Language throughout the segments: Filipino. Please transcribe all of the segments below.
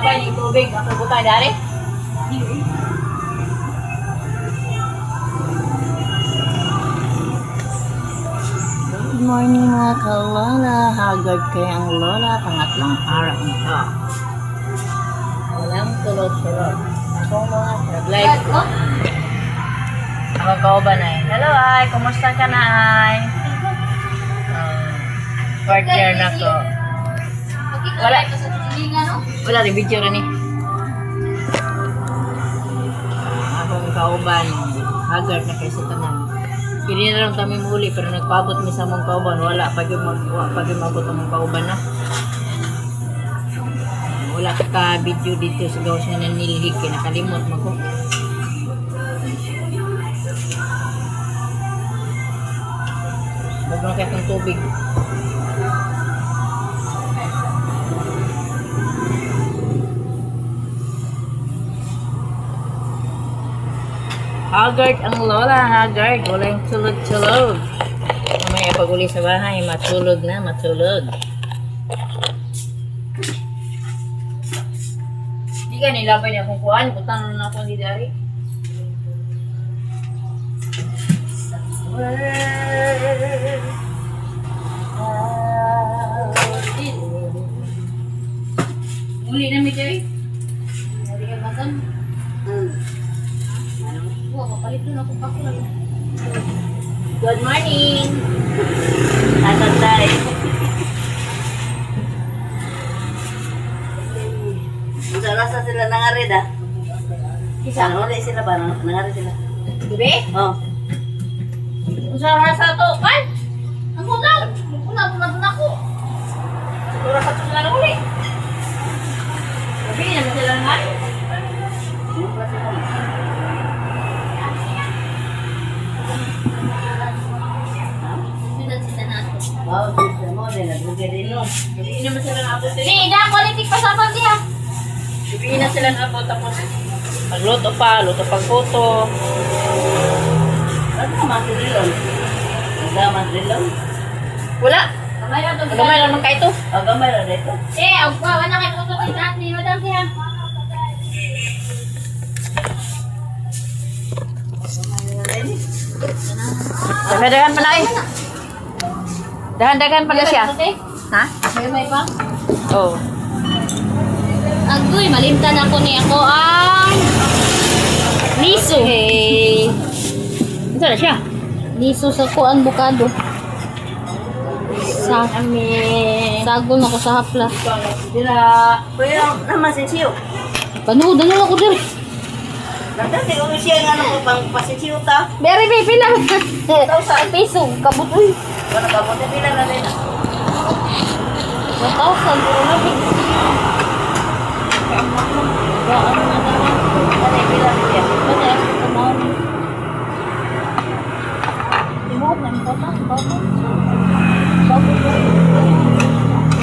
nilabay ng tubig. Ako butay dari. Good morning mga kalola. Haggard kaya ang lola. Pangatlong araw nito. Walang tulog-tulog. Ako mga nag-live. Ako kauban ay. Hello ay, kumusta ka na ay? Partner na ko. Wala rin video rin eh. Akong kauban. Haggard na kayo sa tanan. Pili na lang kami muli pero nagpabot mi sa mong kauban. Wala pag yung mabot ang mong kauban na. Wala ka video dito sa gawas nga nanilhig. Kinakalimot mo ko. Huwag na kayo ng tubig. Haggard ang lola, haggard. Walang tulog-tulog. Mamaya pag uli sa bahay, matulog na, matulog. Hindi ka nilabay niya kung kuhaan. Putang na ako hindi dari. Muli na mi dari. Muli ka makan. Good morning! Tatay! Rasa sila nangarid ah. Isa? Ano ulit sila ba? Nangarid sila. Bibi? Oh. Usa rasa to? Kan? Ang unang! Una ko! Siguro rasa to sila na uli. Bibi, naman sila nangarid. Wow, sila mo din. Nagbugay din no. Bibi naman sila naabot. Ida, quality pa sa pagdiha. Bibi na sila naabot. Tapos, magluto pa, luto pag photo. Ano naman si Rilon? Nagdaman si Rilon? Wala. Gamay naman kayo ito. Oh, gamay na dito. Wala na kayo photo kay dati. Madam siya. Dahan-dahan pala eh. Dahan-dahan pala siya. Ha? May pa? Oo. Agoy, malimtan ako ni ako ang niso. Okay. Ito na siya. Niso sa kuan bukado. Sa sagol ako sa hapla. Sila. Pero naman si Siyo. Panudan na ako diri. Nagdati ko siya nga ano pang pasisiyo ta. Beri baby lang. Sa piso kabutoy. Wala ka po pila na rin. 1,000 puro na bi. Gaan na naman. Ano pila niya? Pati ako kumaon. Timo na nito ta. Bago. Bago. 1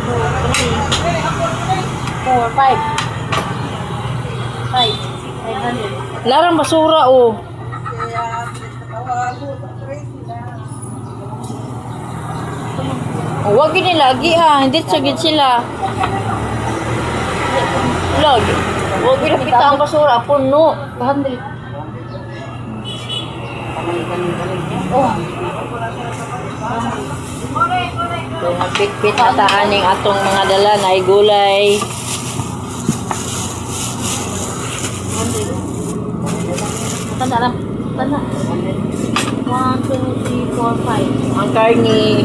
2 3 4 5 500. Larang basura oh. Oh, wag gini lagi ah. Hindi sagid sila. Log. Wag gini kita ang basura puno. 100. Oh. So, magpit-pit na taaning atong mga dala na gulay. Tanda lang. Tanda. 1, 2, 3, 4, 5. Ang karni.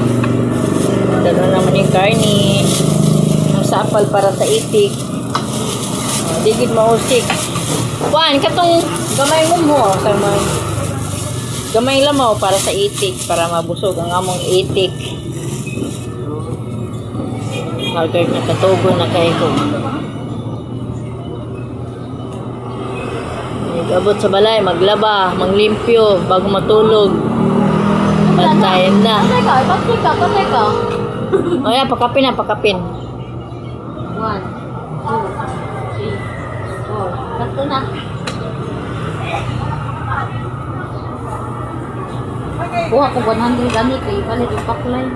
Dalo naman yung karni. Ang sapal para sa itik. Digid mausik. Kuan, katong gamay mo. Gamay lamaw para sa itik. Para mabusog ang among itik. Haggard na katubo na kayo ko. Abot sa balay, maglaba, manglimpyo, bago matulog. Pantayin na. Patay ka. O yan, pakapin na, pakapin. 1, 2, 3, 4. Tatlo na. Kuha ko 100 gani kay palit yung pakulay.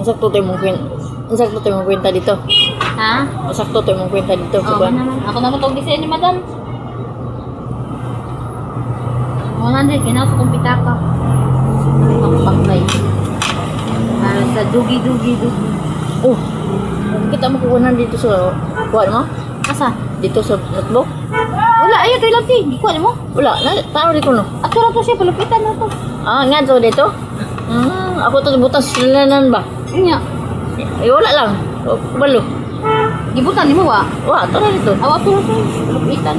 Sakto tayo mong kwenta. Sakto tayo mong kwenta dito. Ha? Sakto tayo mong kwenta dito. Oo, Kuan. naman. Ako naman itong design ni madam. 100, kinaw sa kumpita ka. Paklay. Para sa dugi. Oh. Kita mo kukunan dito sa kuan mo? Asa? Dito sa notebook? Wala, ayaw tayo lang, di ko alam mo. Wala. Tao dito no. Ato na to siya, palupitan na to. Ah, nga to dito? Ako to butas silanan ba? Nga. Eh, wala lang. Oh, balo. Gibutan ni mo, wa? Wah, tara dito. Awa to na to, palupitan.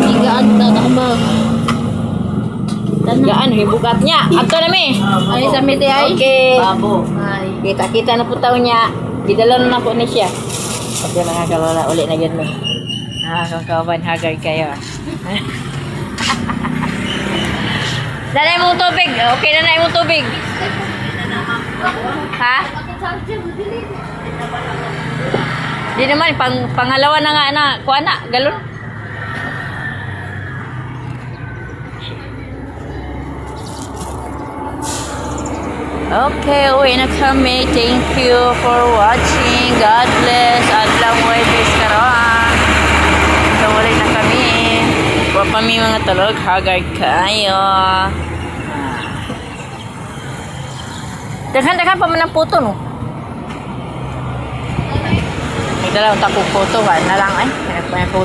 Higaan ka na ba? Gaan, hibugat niya. Ato na mi. Ay, sa miti ay. Okay. Babo. Ay. Kita-kita na po taon niya. Gidala na po ni siya. Okay mga kalola, uli na yun mo. Kung kawan, haggard kayo. Nanay mong tubig. Okay na nanay mong tubig. Ha? Di naman, pangalawa na nga na. Kuha na, galon. Okay, uwi na kami. Thank you for watching. God bless. Adlang Webes karoon. Nawalay na kami. Wa pa mi mga tulog. Haggard kayo. Daghan-daghan pa man ang puto, no? May dalawang takong puto. Wala na lang, eh. May puto.